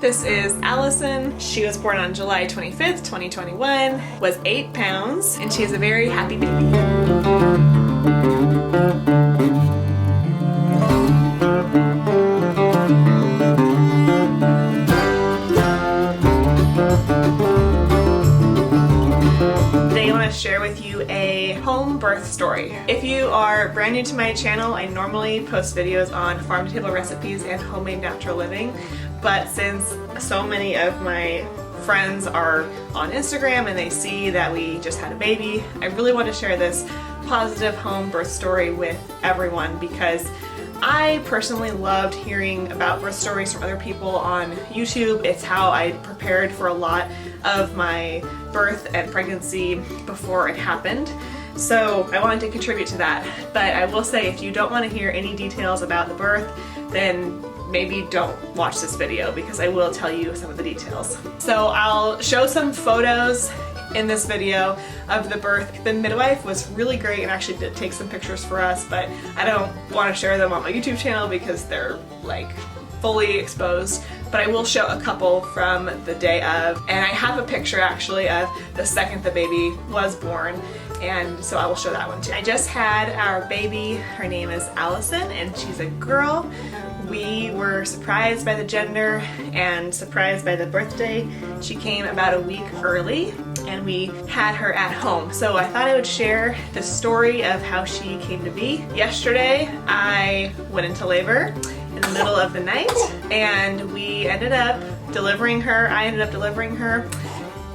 This is Allison. She was born on July 25th, 2021, was 8 pounds, and she is a very happy baby. Share with you a home birth story. If you are brand new to my channel, I normally post videos on farm-to-table recipes and homemade natural living, but since so many of my friends are on Instagram and they see that we just had a baby, I really want to share this positive home birth story with everyone because I personally loved hearing about birth stories from other people on YouTube. It's how I prepared for a lot of my birth and pregnancy before it happened. So I wanted to contribute to that. But I will say, if you don't want to hear any details about the birth, then maybe don't watch this video because I will tell you some of the details. So I'll show some photos in this video of the birth. The midwife was really great and actually did take some pictures for us, but I don't want to share them on my YouTube channel because they're like fully exposed, but I will show a couple from the day of, and I have a picture actually of the second the baby was born, and so I will show that one too. I just had our baby. Her name is Allison and she's a girl. We were surprised by the gender and surprised by the birthday. She came about a week early and we had her at home. So I thought I would share the story of how she came to be. Yesterday I went into labor in the middle of the night and we ended up delivering her. I ended up delivering her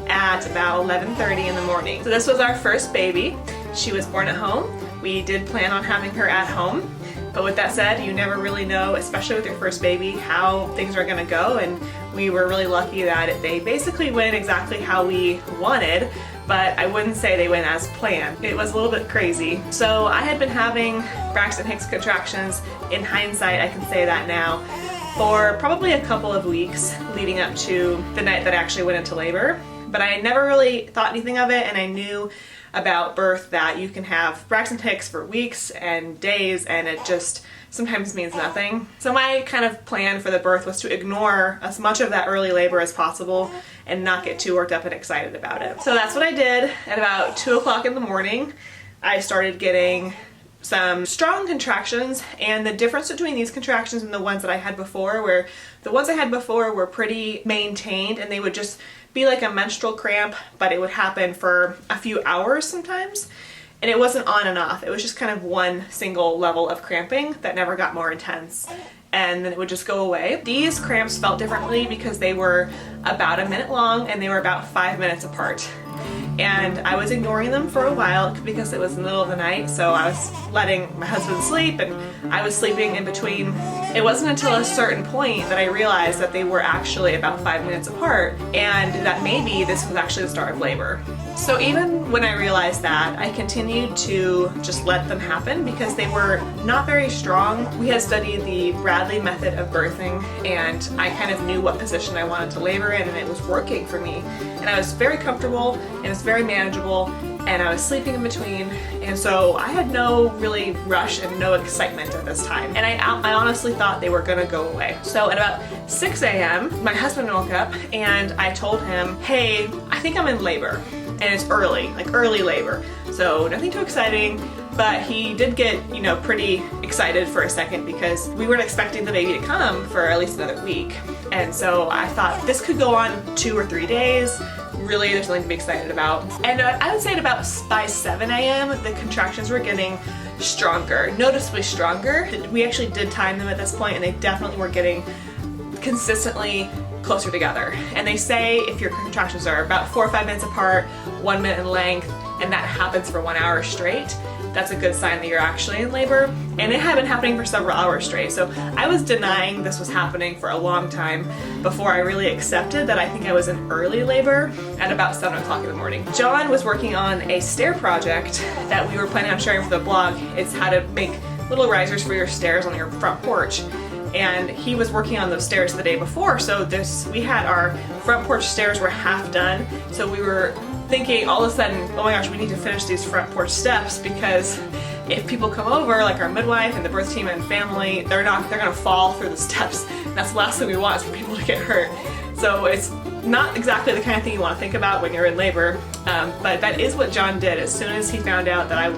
at about 11:30 in the morning. So this was our first baby. She was born at home. We did plan on having her at home. But with that said, you never really know, especially with your first baby, how things are going to go, and we were really lucky that they basically went exactly how we wanted, but I wouldn't say they went as planned. It was a little bit crazy. So I had been having Braxton Hicks contractions. In hindsight, I can say that now, for probably a couple of weeks leading up to the night that I actually went into labor, but I never really thought anything of it, and I knew about birth that you can have Braxton Hicks for weeks and days and it just sometimes means nothing. So my kind of plan for the birth was to ignore as much of that early labor as possible and not get too worked up and excited about it. So that's what I did. At about 2 o'clock in the morning, I started getting some strong contractions, and the difference between these contractions and the ones that I had before, where the ones I had before were pretty maintained and they would just be like a menstrual cramp, but it would happen for a few hours sometimes, and it wasn't on and off. It was just kind of one single level of cramping that never got more intense, and then it would just go away. These cramps felt differently because they were about a minute long and they were about 5 minutes apart. And I was ignoring them for a while because it was the middle of the night, so I was letting my husband sleep and I was sleeping in between. It wasn't until a certain point that I realized that they were actually about 5 minutes apart and that maybe this was actually the start of labor. So even when I realized that, I continued to just let them happen because they were not very strong. We had studied the Bradley method of birthing and I kind of knew what position I wanted to labor in, and it was working for me. And I was very comfortable and it was very manageable, and I was sleeping in between, and so I had no really rush and no excitement at this time, and I honestly thought they were gonna go away. So at about 6 a.m. my husband woke up and I told him, hey, I think I'm in labor, and it's early, like early labor, so nothing too exciting. But he did get, you know, pretty excited for a second because we weren't expecting the baby to come for at least another week. And so I thought this could go on 2 or 3 days. Really, there's something to be excited about. And I would say at about by 7 a.m. the contractions were getting stronger, noticeably stronger. We actually did time them at this point and they definitely were getting consistently closer together. And they say if your contractions are about 4 or 5 minutes apart, 1 minute in length, and that happens for 1 hour straight, that's a good sign that you're actually in labor. And it had been happening for several hours straight. So I was denying this was happening for a long time before I really accepted that I think I was in early labor at about 7 o'clock in the morning. John was working on a stair project that we were planning on sharing for the blog. It's how to make little risers for your stairs on your front porch. And he was working on those stairs the day before, so we had our front porch stairs were half done, so we were thinking all of a sudden, oh my gosh, we need to finish these front porch steps because if people come over, like our midwife and the birth team and family, they're gonna fall through the steps. And that's the last thing we want, is for people to get hurt. So it's not exactly the kind of thing you want to think about when you're in labor, but that is what John did. As soon as he found out that I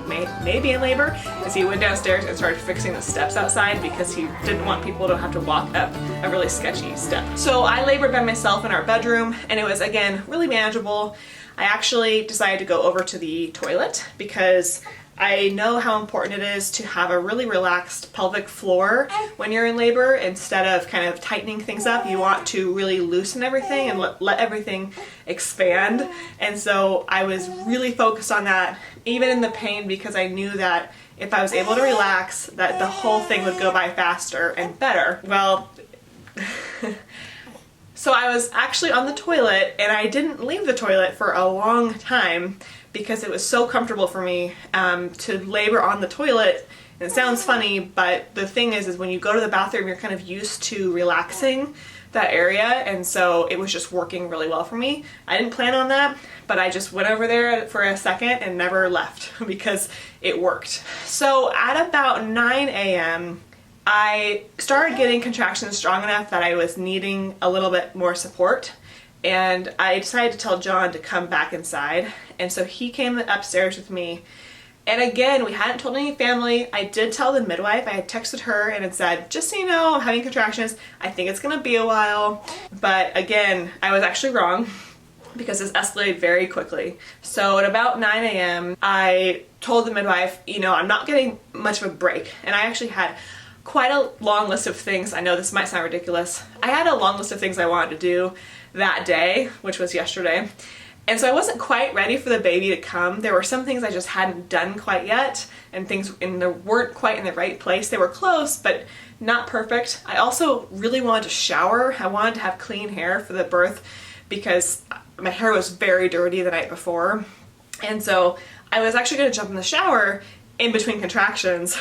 may be in labor, is he went downstairs and started fixing the steps outside, because he didn't want people to have to walk up a really sketchy step. So I labored by myself in our bedroom, and it was, again, really manageable. I actually decided to go over to the toilet because I know how important it is to have a really relaxed pelvic floor when you're in labor. Instead of kind of tightening things up, you want to really loosen everything and let everything expand. And so I was really focused on that, even in the pain, because I knew that if I was able to relax, that the whole thing would go by faster and better. Well, so I was actually on the toilet, and I didn't leave the toilet for a long time because it was so comfortable for me to labor on the toilet. And it sounds funny, but the thing is when you go to the bathroom, you're kind of used to relaxing that area, and so it was just working really well for me. I didn't plan on that, but I just went over there for a second and never left because it worked. So at about 9 a.m., I started getting contractions strong enough that I was needing a little bit more support, and I decided to tell John to come back inside. And so he came upstairs with me, and again, we hadn't told any family. I did tell the midwife. I had texted her and had said, just so you know, I'm having contractions. I think it's gonna be a while. But again, I was actually wrong, because this escalated very quickly. So at about 9 a.m., I told the midwife, you know, I'm not getting much of a break. And I actually had quite a long list of things. I know this might sound ridiculous. I had a long list of things I wanted to do that day, which was yesterday. And so I wasn't quite ready for the baby to come. There were some things I just hadn't done quite yet, and things weren't quite in the right place. They were close, but not perfect. I also really wanted to shower. I wanted to have clean hair for the birth because my hair was very dirty the night before. And so I was actually gonna jump in the shower in between contractions,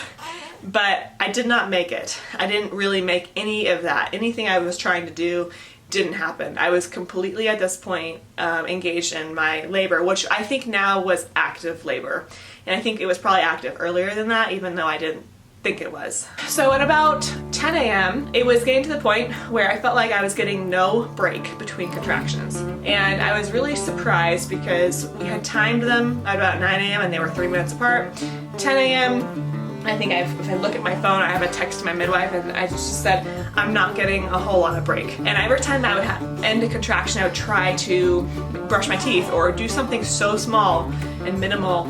but I did not make it. I didn't really make any of that. Anything I was trying to do didn't happen. I was completely at this point engaged in my labor, which I think now was active labor. And I think it was probably active earlier than that, even though I didn't think it was. So at about 10 a.m., it was getting to the point where I felt like I was getting no break between contractions. And I was really surprised because we had timed them at about 9 a.m. and they were 3 minutes apart. 10 a.m., I think if I look at my phone, I have a text to my midwife, and I just said, I'm not getting a whole lot of break. And every time I would end a contraction, I would try to brush my teeth or do something so small and minimal,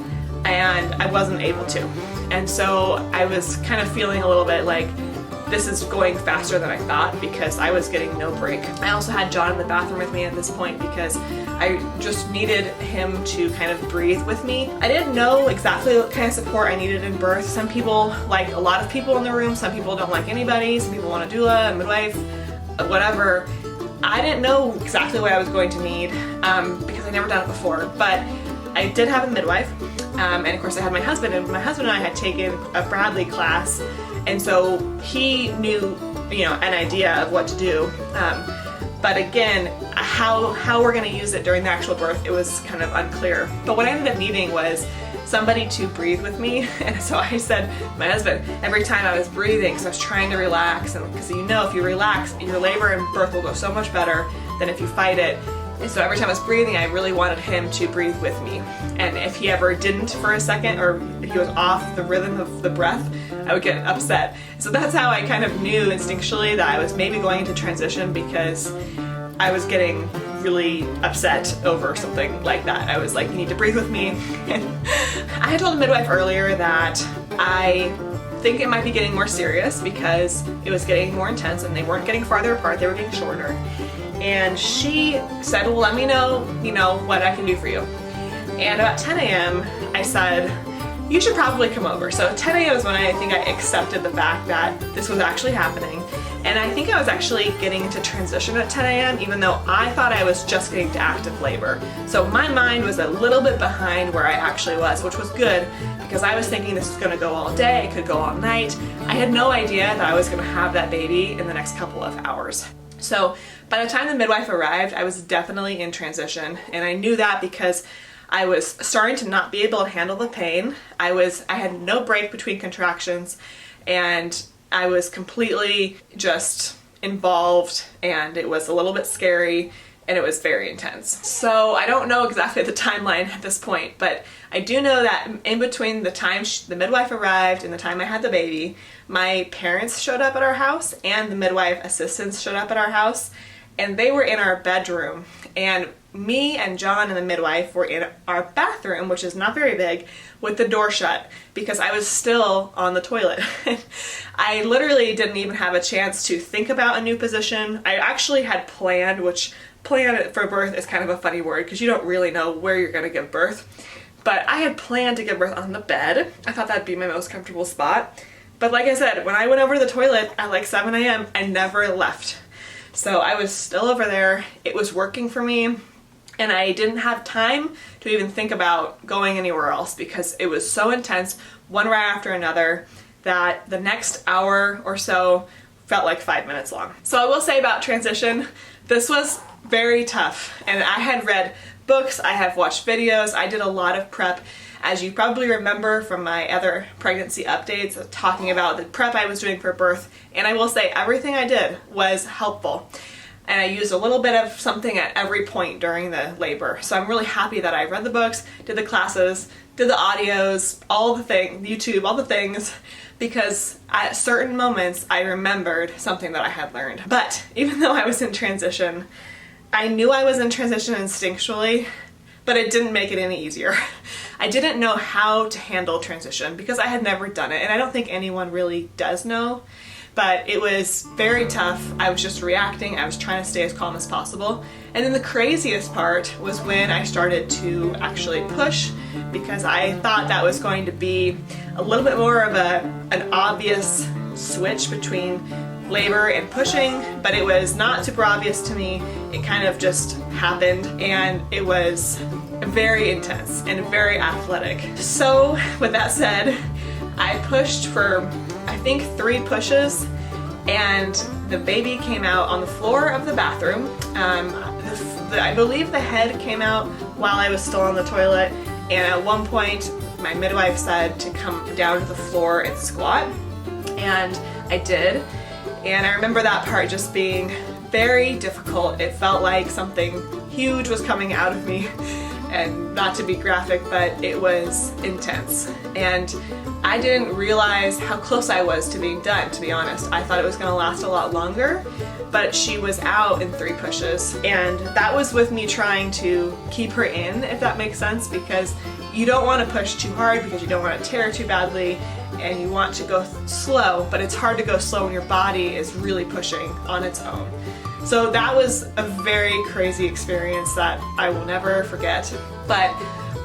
and I wasn't able to. And so I was kind of feeling a little bit like this is going faster than I thought because I was getting no break. I also had John in the bathroom with me at this point because I just needed him to kind of breathe with me. I didn't know exactly what kind of support I needed in birth. Some people like a lot of people in the room, some people don't like anybody, some people want a doula, a midwife, whatever. I didn't know exactly what I was going to need because I'd never done it before, but I did have a midwife, and of course I had my husband, and my husband and I had taken a Bradley class, and so he knew, you know, an idea of what to do. But again, how we're gonna use it during the actual birth, it was kind of unclear. But what I ended up needing was somebody to breathe with me. And so I said, my husband, every time I was breathing, because I was trying to relax, and because you know if you relax, your labor and birth will go so much better than if you fight it. And so every time I was breathing, I really wanted him to breathe with me. And if he ever didn't for a second, or he was off the rhythm of the breath, I would get upset. So that's how I kind of knew instinctually that I was maybe going into transition, because I was getting really upset over something like that. I was like, you need to breathe with me. I had told the midwife earlier that I think it might be getting more serious because it was getting more intense and they weren't getting farther apart, they were getting shorter. And she said, well, let me know, you know, what I can do for you. And about 10 a.m. I said, you should probably come over. So 10 a.m. is when I think I accepted the fact that this was actually happening. And I think I was actually getting into transition at 10 a.m. even though I thought I was just getting to active labor. So my mind was a little bit behind where I actually was, which was good because I was thinking this was gonna go all day, it could go all night. I had no idea that I was gonna have that baby in the next couple of hours. So by the time the midwife arrived, I was definitely in transition, and I knew that because I was starting to not be able to handle the pain. I had no break between contractions, and I was completely just involved, and it was a little bit scary, and it was very intense. So I don't know exactly the timeline at this point, but I do know that in between the time the midwife arrived and the time I had the baby, my parents showed up at our house and the midwife assistants showed up at our house, and they were in our bedroom, and me and John and the midwife were in our bathroom, which is not very big, with the door shut because I was still on the toilet. I literally didn't even have a chance to think about a new position. I actually had planned, which plan for birth is kind of a funny word because you don't really know where you're going to give birth. But I had planned to give birth on the bed. I thought that'd be my most comfortable spot. But like I said, when I went over to the toilet at like 7 a.m., I never left. So I was still over there. It was working for me. And I didn't have time to even think about going anywhere else because it was so intense, one right after another, that the next hour or so felt like 5 minutes long. So I will say about transition, this was very tough. And I had read books, I have watched videos, I did a lot of prep. As you probably remember from my other pregnancy updates, talking about the prep I was doing for birth. And I will say everything I did was helpful. And I used a little bit of something at every point during the labor. So I'm really happy that I read the books, did the classes, did the audios, all the things, YouTube, all the things, because at certain moments I remembered something that I had learned. But even though I was in transition, I knew I was in transition instinctually, but it didn't make it any easier. I didn't know how to handle transition because I had never done it, and I don't think anyone really does know. But it was very tough. I was just reacting. I was trying to stay as calm as possible. And then the craziest part was when I started to actually push, because I thought that was going to be a little bit more of an obvious switch between labor and pushing, but it was not super obvious to me. It kind of just happened, and it was very intense and very athletic. So with that said, I pushed for I think 3 pushes, and the baby came out on the floor of the bathroom. I believe the head came out while I was still on the toilet, and at one point my midwife said to come down to the floor and squat, and I did. And I remember that part just being very difficult. It felt like something huge was coming out of me. And not to be graphic, but it was intense. And I didn't realize how close I was to being done, to be honest. I thought it was gonna last a lot longer, but she was out in 3 pushes. And that was with me trying to keep her in, if that makes sense, because you don't wanna push too hard because you don't wanna tear too badly, and you want to go slow, but it's hard to go slow when your body is really pushing on its own. So that was a very crazy experience that I will never forget. But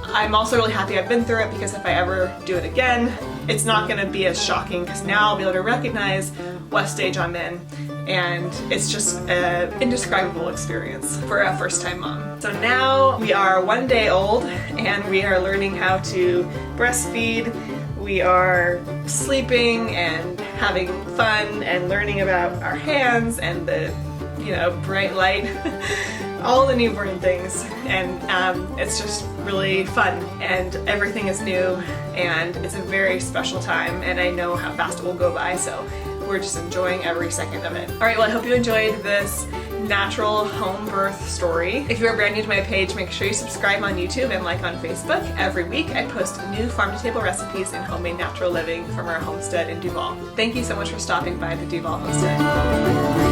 I'm also really happy I've been through it, because if I ever do it again, it's not gonna be as shocking, because now I'll be able to recognize what stage I'm in. And it's just an indescribable experience for a first-time mom. So now we are 1 day old, and we are learning how to breastfeed. We are sleeping and having fun and learning about our hands and the bright light, all the newborn things, and it's just really fun, and everything is new, and it's a very special time, and I know how fast it will go by, so we're just enjoying every second of it. Alright, well, I hope you enjoyed this natural home birth story. If you are brand new to my page, make sure you subscribe on YouTube and like on Facebook. Every week I post new farm-to-table recipes and homemade natural living from our homestead in Duvall. Thank you so much for stopping by the Duvall Homestead.